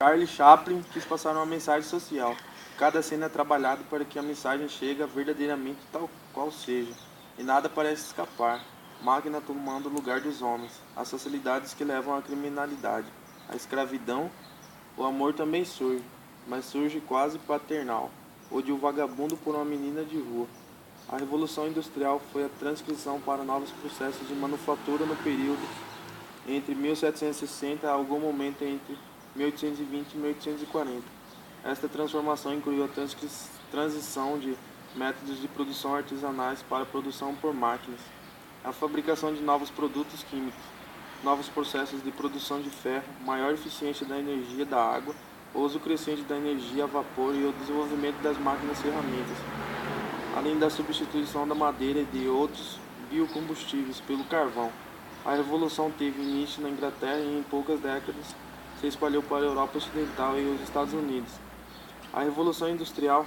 Charlie Chaplin quis passar uma mensagem social. Cada cena é trabalhada para que a mensagem chegue verdadeiramente tal qual seja, e nada parece escapar. Máquina tomando o lugar dos homens, as facilidades que levam à criminalidade, a escravidão, o amor também surge, mas surge quase paternal, o de um vagabundo por uma menina de rua. A Revolução Industrial foi a transcrição para novos processos de manufatura no período entre 1760 a algum momento entre 1820 e 1840. Esta transformação incluiu a transição de métodos de produção artesanais para a produção por máquinas, a fabricação de novos produtos químicos, novos processos de produção de ferro, maior eficiência da energia da água, o uso crescente da energia a vapor e o desenvolvimento das máquinas ferramentas, além da substituição da madeira e de outros biocombustíveis pelo carvão. A revolução teve início na Inglaterra e em poucas décadas se espalhou para a Europa Ocidental e os Estados Unidos. A Revolução Industrial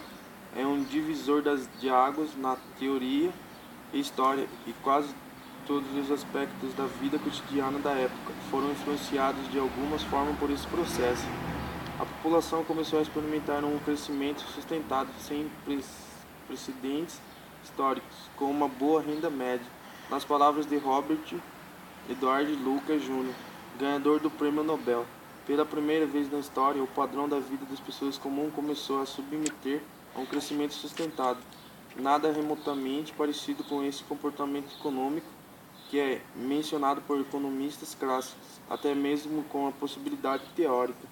é um divisor de águas na teoria e história, e quase todos os aspectos da vida cotidiana da época foram influenciados de alguma forma por esse processo. A população começou a experimentar um crescimento sustentado sem precedentes históricos, com uma boa renda média. Nas palavras de Robert Edward Lucas Jr., ganhador do Prêmio Nobel, pela primeira vez na história, o padrão da vida das pessoas comuns começou a submeter a um crescimento sustentado, nada remotamente parecido com esse comportamento econômico que é mencionado por economistas clássicos, até mesmo com a possibilidade teórica.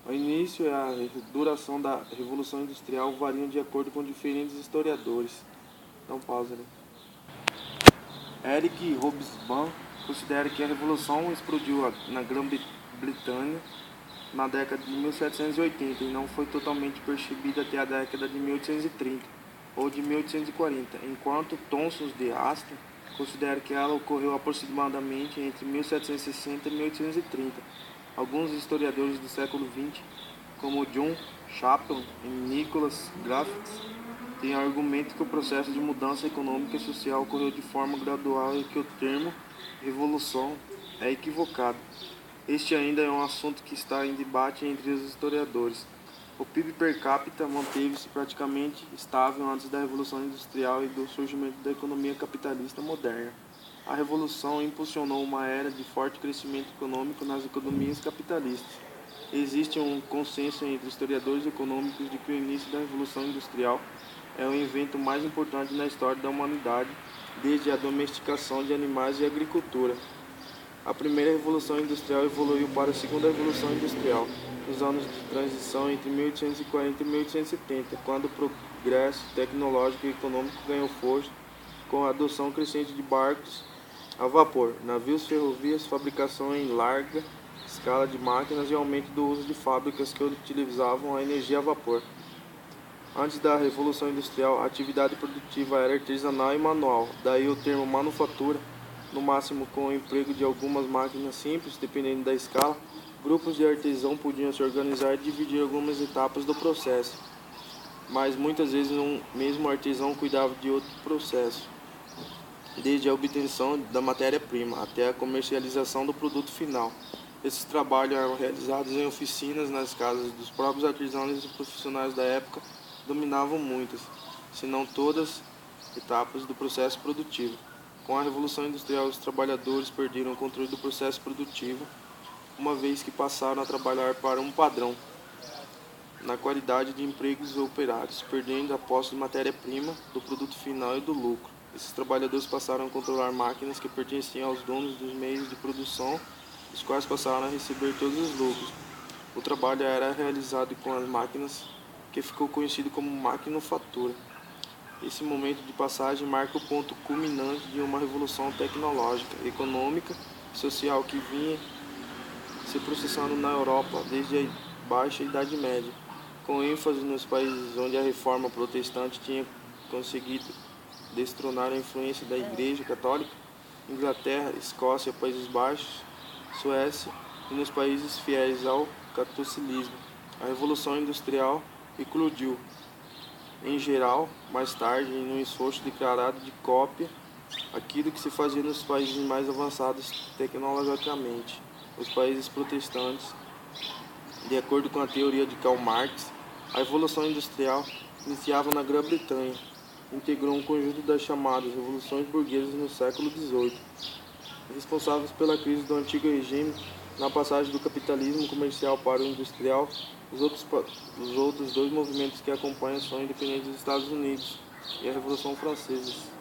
O início e a duração da Revolução Industrial variam de acordo com diferentes historiadores. Então, pausa ali. Eric Hobsbawm considera que a Revolução explodiu na Grã-Bretanha na década de 1780 e não foi totalmente percebida até a década de 1830 ou de 1840, enquanto Thomson de Aston considera que ela ocorreu aproximadamente entre 1760 e 1830. Alguns historiadores do século XX, como John Chaplin e Nicholas Griffiths, têm argumento que o processo de mudança econômica e social ocorreu de forma gradual e que o termo revolução é equivocado. Este ainda é um assunto que está em debate entre os historiadores. O PIB per capita manteve-se praticamente estável antes da Revolução Industrial e do surgimento da economia capitalista moderna. A Revolução impulsionou uma era de forte crescimento econômico nas economias capitalistas. Existe um consenso entre historiadores econômicos de que o início da Revolução Industrial é o evento mais importante na história da humanidade, desde a domesticação de animais e a agricultura. A primeira Revolução Industrial evoluiu para a segunda Revolução Industrial, nos anos de transição entre 1840 e 1870, quando o progresso tecnológico e econômico ganhou força com a adoção crescente de barcos a vapor, navios, ferrovias, fabricação em larga escala de máquinas e aumento do uso de fábricas que utilizavam a energia a vapor. Antes da Revolução Industrial, a atividade produtiva era artesanal e manual, daí o termo manufatura, no máximo com o emprego de algumas máquinas simples, dependendo da escala. Grupos de artesão podiam se organizar e dividir algumas etapas do processo, mas muitas vezes um mesmo artesão cuidava de outro processo, desde a obtenção da matéria-prima até a comercialização do produto final. Esses trabalhos eram realizados em oficinas nas casas dos próprios artesãos e profissionais da época dominavam muitas, se não todas, etapas do processo produtivo. Com a Revolução Industrial, os trabalhadores perderam o controle do processo produtivo, uma vez que passaram a trabalhar para um padrão na qualidade de empregos operários, perdendo a posse de matéria-prima, do produto final e do lucro. Esses trabalhadores passaram a controlar máquinas que pertenciam aos donos dos meios de produção, os quais passaram a receber todos os lucros. O trabalho era realizado com as máquinas, que ficou conhecido como maquinofatura. Esse momento de passagem marca o ponto culminante de uma revolução tecnológica, econômica e social que vinha se processando na Europa desde a Baixa Idade Média, com ênfase nos países onde a reforma protestante tinha conseguido destronar a influência da Igreja Católica, Inglaterra, Escócia, Países Baixos, Suécia e nos países fiéis ao catolicismo. A Revolução Industrial eclodiu, em geral, mais tarde, em um esforço declarado de cópia aquilo que se fazia nos países mais avançados tecnologicamente, os países protestantes, De acordo com a teoria de Karl Marx, a Revolução Industrial iniciava na Grã-Bretanha, integrou um conjunto das chamadas revoluções burguesas no século XVIII, responsáveis pela crise do antigo regime na passagem do capitalismo comercial para o industrial. Os outros dois movimentos que acompanham são a independência dos Estados Unidos e a Revolução Francesa.